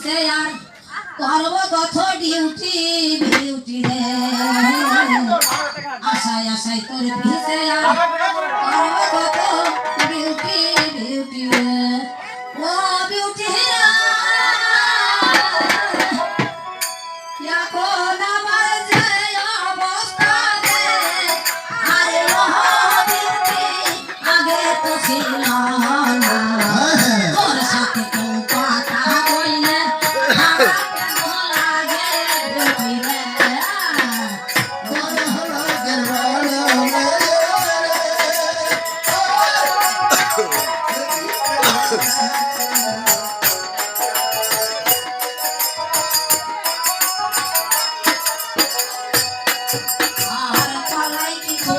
ভিসে আর করব কত duty duty রে আশায় আশায় তোর ভিসে আর করব কত ডিউটি ডিউটি রে ও বিউটি এখন আমার যে অবস্থা রে আরে ও বিউটি আগে তো ছিল না তোর সাথে কেউ কথা কইলে আমার কেন লাগে বিউটি রে আর পালাই কিছু